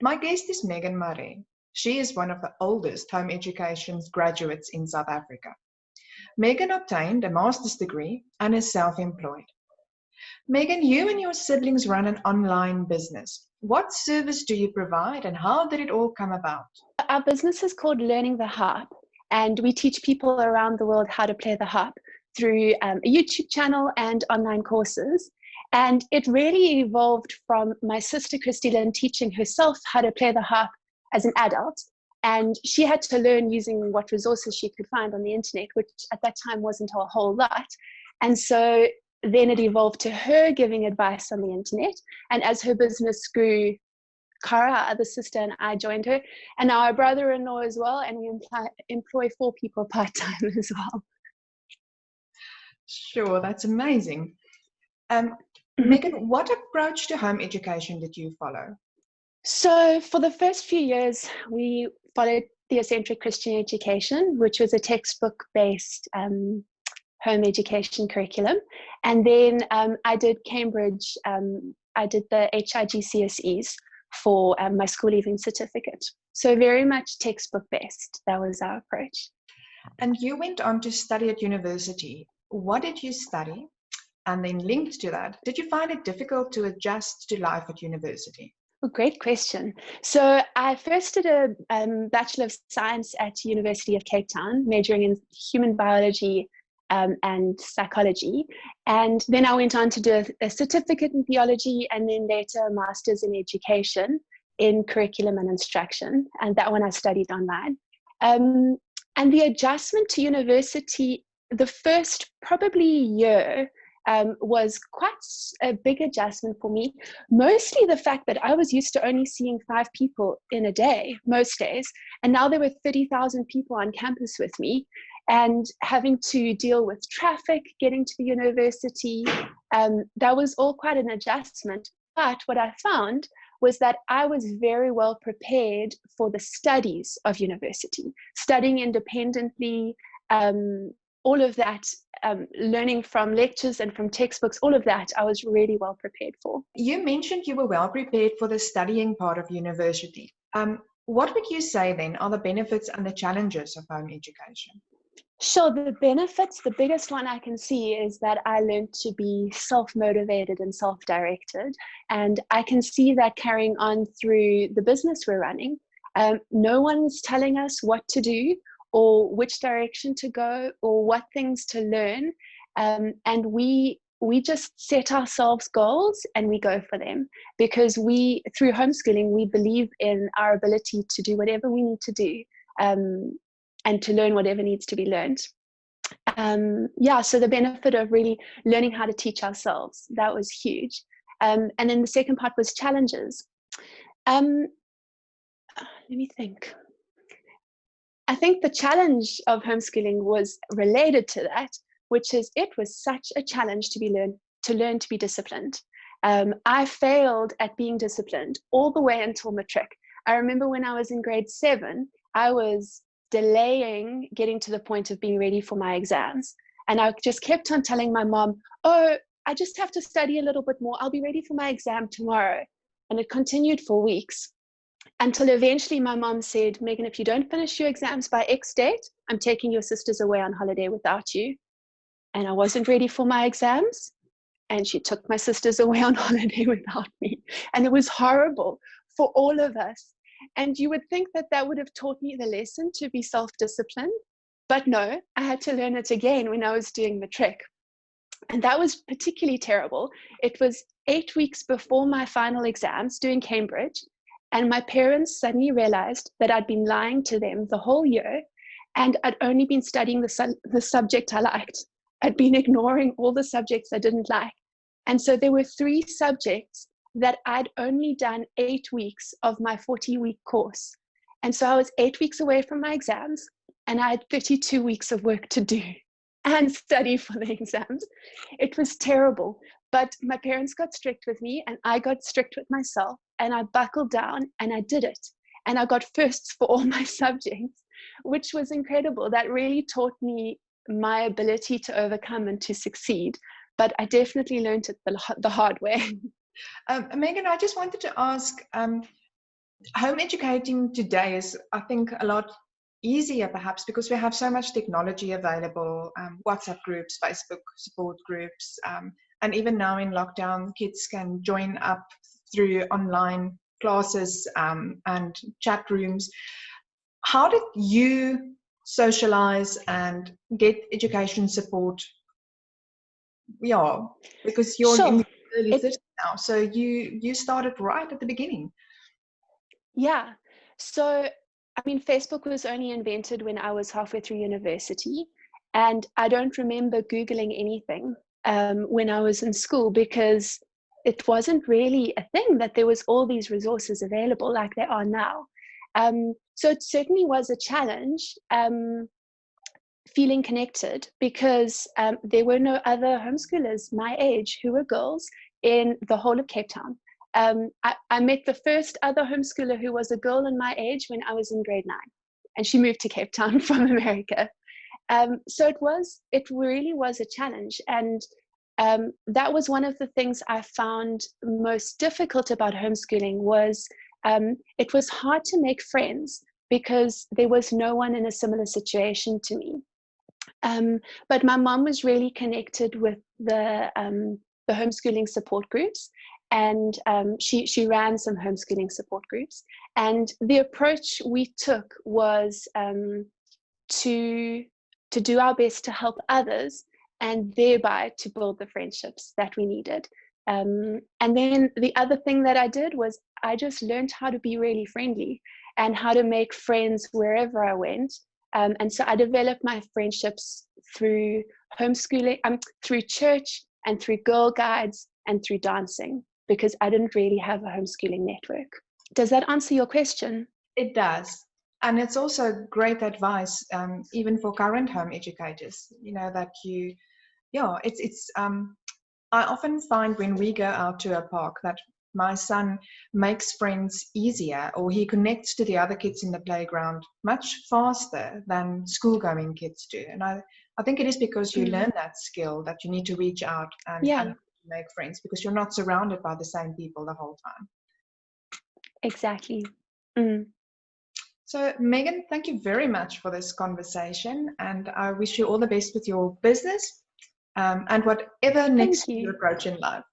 My guest is Marais. She is one of the oldest home education graduates in South Africa. Megan obtained a master's degree and is self-employed. Megan, you and your siblings run an online business. What service do you provide and how did it all come about? Our business is called Learning the Harp, and we teach people around the world how to play the harp through a YouTube channel and online courses. And it really evolved from my sister Christine teaching herself how to play the harp as an adult. And she had to learn using what resources she could find on the internet, which at that time wasn't a whole lot. And so then it evolved to her giving advice on the internet. And as her business grew, Cara, our other sister, and I joined her, and now our brother-in-law as well, and we employ 4 people part-time as well. Sure, that's amazing. Megan, what approach to home education did you follow? So for the first few years, we followed theocentric Christian education, which was a textbook-based home education curriculum. And then I did Cambridge, I did the HIGCSEs for my school leaving certificate. So very much textbook based. That was our approach. And you went on to study at university. What did you study? And then linked to that, did you find it difficult to adjust to life at university? Oh, great question. So I first did a Bachelor of Science at University of Cape Town, majoring in human biology and psychology. And then I went on to do a certificate in theology and then later a master's in education in curriculum and instruction. And that one I studied online. And the adjustment to university, the first probably year was quite a big adjustment for me. Mostly the fact that I was used to only seeing 5 people in a day, most days. And now there were 30,000 people on campus with me. And having to deal with traffic, getting to the university, that was all quite an adjustment. But what I found was that I was very well prepared for the studies of university, studying independently, all of that, learning from lectures and from textbooks, all of that, I was really well prepared for. You mentioned you were well prepared for the studying part of university. What would you say then are the benefits and the challenges of home education? Sure, the benefits, the biggest one I can see is that I learned to be self-motivated and self-directed. And I can see that carrying on through the business we're running. No one's telling us what to do or which direction to go or what things to learn. And we just set ourselves goals and we go for them because through homeschooling, we believe in our ability to do whatever we need to do. And to learn whatever needs to be learned. So the benefit of really learning how to teach ourselves, that was huge. And then the second part was challenges. Let me think. I think the challenge of homeschooling was related to that, which is it was such a challenge to learn to be disciplined. I failed at being disciplined all the way until matric. I remember when I was in grade 7, I was delaying getting to the point of being ready for my exams. And I just kept on telling my mom, oh, I just have to study a little bit more. I'll be ready for my exam tomorrow. And it continued for weeks until eventually my mom said, Megan, if you don't finish your exams by X date, I'm taking your sisters away on holiday without you. And I wasn't ready for my exams. And she took my sisters away on holiday without me. And it was horrible for all of us. And you would think that that would have taught me the lesson to be self-disciplined. But no, I had to learn it again when I was doing matric. And that was particularly terrible. It was 8 weeks before my final exams doing Cambridge. And my parents suddenly realized that I'd been lying to them the whole year. And I'd only been studying the subject I liked. I'd been ignoring all the subjects I didn't like. And so there were 3 subjects that I'd only done 8 weeks of my 40-week course. And so I was 8 weeks away from my exams and I had 32 weeks of work to do and study for the exams. It was terrible, but my parents got strict with me and I got strict with myself and I buckled down and I did it. And I got firsts for all my subjects, which was incredible. That really taught me my ability to overcome and to succeed. But I definitely learned it the hard way. Megan, I just wanted to ask, Home educating today is, I think, a lot easier perhaps because we have so much technology available, WhatsApp groups, Facebook support groups, and even now in lockdown, kids can join up through online classes and chat rooms. How did you socialize and get education support? Yeah, because you're in Sure. your early It 30s now, so you started right at the beginning. Yeah. So, I mean, Facebook was only invented when I was halfway through university, and I don't remember Googling anything when I was in school because it wasn't really a thing that there was all these resources available like there are now. So it certainly was a challenge feeling connected because there were no other homeschoolers my age who were girls in the whole of Cape Town. I met the first other homeschooler who was a girl in my age when I was in grade 9, and she moved to Cape Town from America. So it really was a challenge, and that was one of the things I found most difficult about homeschooling was it was hard to make friends because there was no one in a similar situation to me. But my mom was really connected with the homeschooling support groups, and she ran some homeschooling support groups. And the approach we took was to do our best to help others, and thereby to build the friendships that we needed. And then the other thing that I did was I just learned how to be really friendly and how to make friends wherever I went. And so I developed my friendships through homeschooling, through church and through Girl Guides and through dancing, because I didn't really have a homeschooling network. Does that answer your question? It does. And it's also great advice, even for current home educators, that I often find when we go out to a park that my son makes friends easier, or he connects to the other kids in the playground much faster than school-going kids do. And I think it is because you learn that skill that you need to reach out and make friends because you're not surrounded by the same people the whole time. Exactly. So, Megan, thank you very much for this conversation, and I wish you all the best with your business and whatever next you approach in life.